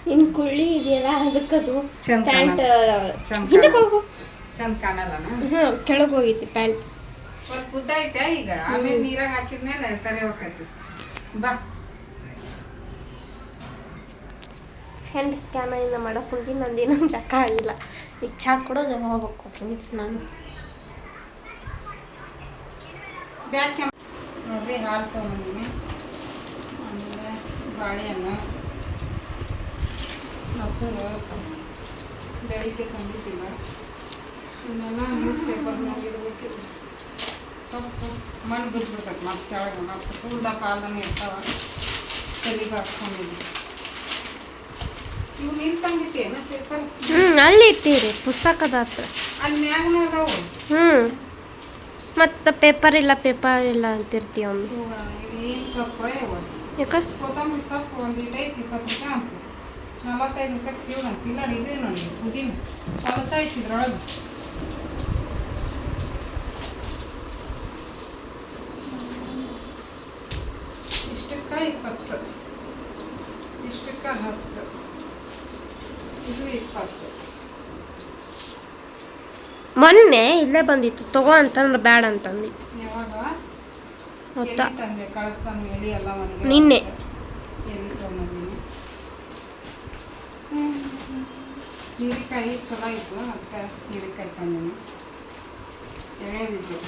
ನಿನ್ ಕುಳ್ಳಿ ಇದೆಯಲ್ಲ ಅದಕ್ಕದು ಚಂದ ಪ್ಯಾಂಟ್ ಚಂದ ಕಾಣಲ್ಲನ. ಕೆಳಗೆ ಹೋಗೈತಿ ಪ್ಯಾಂಟ್. ಸ್ವಲ್ಪ ಉದ್ದ ಐತೆ ಈಗ, ಆಮೇಲೆ ನೀರಾಗ ಹಾಕಿದ್ಮೇಲೆ ಸರಿ ಹೋಗೈತಿ. ಬಾ ಹ್ಯಾಂಡ್ ಕ್ಯಾಮರಿಂದ ಮಾಡಕ್ಕೆ ಕುಂತೀನಿ. ನಂದೇನೋ ಚಕ್ಕ ಆಗಿಲ್ಲ. ಈಗ ಚಾ ಕೊಡೋದು ಹೋಗ್ಬೇಕು ಫ್ರೆಂಡ್ಸ್. ನಾನು ಬ್ಯಾಗ್ ನೋಡ್ರಿ ಹಾಲು ತೊಗೊಂಬಂದಿನಿ. ಆಮೇಲೆ ಬಾಳೆಹಣ್ಣು, ಮೊಸರು ಬೆಳಿಗ್ಗೆ ತಂದಿದ್ದಿಲ್ಲ. ಇವನ್ನೆಲ್ಲ ನ್ಯೂಸ್ ಪೇಪರ್ನಾಗ ಇಡಬೇಕಿಲ್ಲ. ಸೊಪ್ಪು ಮಣ್ಣು ಬಿದ್ದುಬಿಡ್ತೈತೆ ಮತ್ತೆ ಕೆಳಗೆ. ಮತ್ತೆ ಕೂಲ್ದಾಗ ಪಾಲ್ದನೇ ಇರ್ತಾವ, ತಲೆಗೆ ಹಾಕ್ಕೊಂಡಿದ್ವಿ. ಇವು ನೀರು ತಂದಿಟ್ಟೇನ ಪೇಪರ್? ಅಲ್ಲಿ ಇಟ್ಟಿರಿ ಪುಸ್ತಕದ ಹತ್ರ. ಅಲ್ಲಿ ಮ್ಯಾಗನ ಅದಾವು. ಮತ್ತು ಪೇಪರ್ ಇಲ್ಲ ಅಂತಿರ್ತೀವಿ ಒಮ್ಮೆ. ಇದು ಏನು ಸೊಪ್ಪು ಯಾವ ಯಾಕೆ? ಕೊತ್ತಂಬರಿ ಸೊಪ್ಪು ಒಂದು ಐತಿ 20 ರೂಪಾಯಿ ಅಂತ, 45 ರೂಪಾಯಿಗೆ ಸಿಗೋಣ ಅಂತ. ಇಲ್ಲ ನೋಡಿ ಇದೆ ನೋಡಿ ಪುದೀನ ಹೊಲಸ ಐತಿ ಇದ್ರೊಳಗೆ. ಇಷ್ಟಕ್ಕೆ 20, ಇಷ್ಟಕ್ಕೆ 10, ಇದು 20. ಮೊನ್ನೆ ಇಲ್ಲೇ ಬಂದಿತ್ತು ತಗೋ ಅಂತಂದ್ರೆ ಬ್ಯಾಡ ಅಂತಂದು. ಯಾವಾಗ ಮೊತ್ತ ಎಲೆ ತಂದೆ ಕಳಿಸ್ತಾನು ಎಲೆ ಎಲ್ಲ ಮನೆಗೆ. ನಿನ್ನೆ ಎಲೆ ತೊಗೊಂಡಿನಿ. ಹೀರೆಕಾಯಿ ಚಲೋ ಇತ್ತು, ಅದಕ್ಕೆ ಹೀರೆಕಾಯಿ ತಂದಿನಿ. ಎಳೆವಿದ್ದು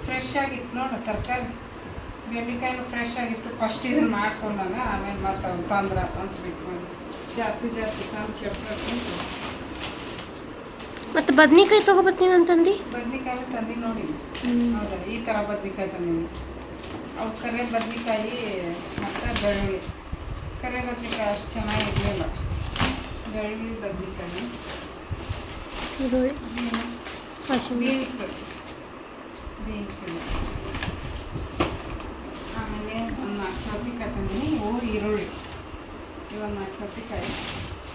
ಫ್ರೆಶ್ ಆಗಿತ್ತು ನೋಡು ತರಕಾರಿ. ಬೆಂಡೆಕಾಯಿನೂ ಫ್ರೆಶ್ ಆಗಿತ್ತು. ಫಸ್ಟ್ ಇದನ್ನು ಮಾಡ್ಕೊಂಡಾಗ ಆಮೇಲೆ ಮತ್ತೆ ಅವ್ನು ತಂದ್ರೆ ಅಂತ ಬಿಟ್ಕೊಂಡು ಜಾಸ್ತಿ ತಂದು ಕೆಡ್ಸೋಕ್ಕಿಂತ. ಮತ್ತು ಬದ್ನಿಕಾಯಿ ತೊಗೊಬರ್ತೀನಿ ಅಂತಂದು. ಬದ್ನಿಕಾಯಿ ತಂದು ನೋಡಿಲ್ಲ. ಹೌದಾ, ಈ ಥರ ಬದ್ನಿಕಾಯಿ ತಂದೀನಿ. ಅವು ಕರೆ ಬದ್ನಿಕಾಯಿ ಮತ್ತು ಬೆಳ್ಳುಳ್ಳಿ. ಕರೆ ಬದ್ನಿಕಾಯಿ ಅಷ್ಟು ಚೆನ್ನಾಗಿರಲಿಲ್ಲ. ಬೆಳ್ಳುಳ್ಳಿ ಬದ್ನಿಕಾಯಿ, ಬೀನ್ಸ್ ಇದೆ. ಆಮೇಲೆ ಒಂದು 4 ಸೌತೆಕಾಯಿ ತಂದೀನಿ. ಇವು ಈರುಳ್ಳಿ, ಇವೊಂದು 4 ಸೌತೆಕಾಯಿ.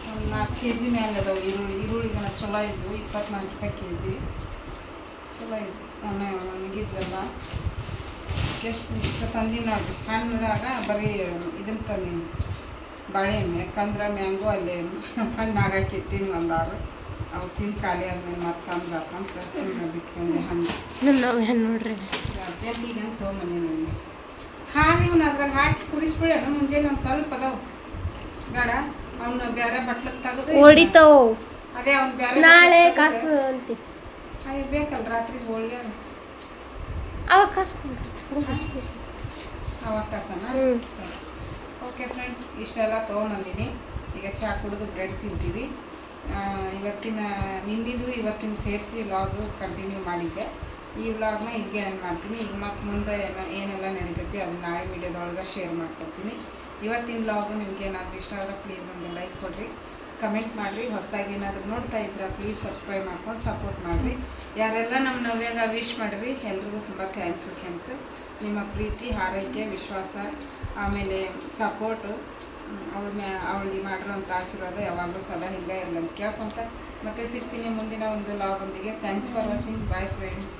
ಒಂದು 4 kg ಮೇಲೆ ಅದಾವೆ ಈರುಳ್ಳಿಗೆಲ್ಲ ಚಲೋ ಇದ್ವು. 24 ರೂಪಾಯಿ kg ಚಲೋ ಇದ್ವು. ಒಣಗಿದ್ವಲ್ಲ ಇಷ್ಟು ತಂದೀನಿ ನೋಡಿರಿ. ಹಣ್ಣಾಗ ಬರೀ ಇದನ್ನು ತಂದೀನಿ ಬಾಳೆಹಣ್ಣು. ಯಾಕಂದ್ರೆ ಮ್ಯಾಂಗೋ ಅಲ್ಲಿ ಹಣ್ಣು ಆಗಾಕೆ ಇಟ್ಟೀನಿ 1 6. ಅವು ತಿಂದು ಖಾಲಿ ಆದ್ಮೇಲೆ ಮತ್ತೆ ತಂದಾಕಂತ ಸುಮ್ಮನೆ ಬಿಟ್ಕೊಂಡೆ ಹಣ್ಣು. ನಾವು ಹೆಣ್ಣು ನೋಡ್ರಿ ಅರ್ಜೆಂಟಿಗೆ ಅಂತ ತೊಗೊಂಬಂದಿ ನನಗೆ. ಹಾಲು ಇವನ್ನ ಅದ್ರಾಗ ಹಾಕಿ ಕುದಿಸ್ಬಿಡ. ಮುಂಜಾನೆ ಒಂದು ಸ್ವಲ್ಪ ಅದಾವು ಬೇಡ. ಅವನು ಬೇರೆ ಬಟ್ಲಕ್ಕೆ ತೆಗೆದು ಹೊಡಿತಾವು. ಅದೇ ಅವ್ನು ಬೇರೆ ನಾಳೆ ಕಾಸು ಅಂತಿ. ಅದು ಬೇಕಲ್ಲ ರಾತ್ರಿ ಹೋಳಿಗೆ. ಅವಾಗ ಕಾಸು ಅವಾಗ ಕಾಸನ. ಸರಿ, ಓಕೆ ಫ್ರೆಂಡ್ಸ್, ಇಷ್ಟೆಲ್ಲ ತೊಗೊಂಬಂದಿನಿ. ಈಗ ಚಹಾ ಕುಡಿದು ಬ್ರೆಡ್ ತಿಂತೀವಿ. ನಿನ್ನಿದು ಇವತ್ತಿನ ಸೇರಿಸಿ ವ್ಲಾಗ್ ಕಂಟಿನ್ಯೂ ಮಾಡಿದ್ದೆ. ಈ ವ್ಲಾಗ್ನ ಹೀಗೆ ಏನು ಮಾಡ್ತೀನಿ. ಈಗ ಮತ್ತೆ ಮುಂದೆ ಏನೆಲ್ಲ ನಡೀತೈತಿ ಅದನ್ನ ನಾಳೆ ವೀಡಿಯೋದೊಳಗೆ ಶೇರ್ ಮಾಡ್ಕೊತೀನಿ. ಇವತ್ತಿನ ವ್ಲಾಗು ನಿಮ್ಗೆ ಏನಾದರೂ ಇಷ್ಟ ಆದರೆ ಪ್ಲೀಸ್ ಒಂದು ಲೈಕ್ ಕೊಡಿರಿ, ಕಮೆಂಟ್ ಮಾಡಿರಿ. ಹೊಸದಾಗಿ ಏನಾದರೂ ನೋಡ್ತಾ ಇದ್ರೆ ಪ್ಲೀಸ್ ಸಬ್ಸ್ಕ್ರೈಬ್ ಮಾಡ್ಕೊಂಡು ಸಪೋರ್ಟ್ ಮಾಡಿರಿ. ಯಾರೆಲ್ಲ ನಮ್ಮ ನವ್ಯಾಗ ವಿಶ್ ಮಾಡಿರಿ ಎಲ್ರಿಗೂ ತುಂಬ ಥ್ಯಾಂಕ್ಸು ಫ್ರೆಂಡ್ಸ್. ನಿಮ್ಮ ಪ್ರೀತಿ, ಹಾರೈಕೆ, ವಿಶ್ವಾಸ, ಆಮೇಲೆ ಸಪೋರ್ಟು, ಅವಳಿಗೆ ಮಾಡಿರೋಂಥ ಆಶೀರ್ವಾದ ಯಾವಾಗಲೂ ಸದಾ ಹಿಂಗೆ ಇರಲಿ ಅಂತ ಕೇಳ್ಕೊತ ಮತ್ತೆ ಸಿಗ್ತೀನಿ ಮುಂದಿನ ಒಂದು ವ್ಲಾಗ್ ಒಂದಿಗೆ. Thanks for watching. Bye friends.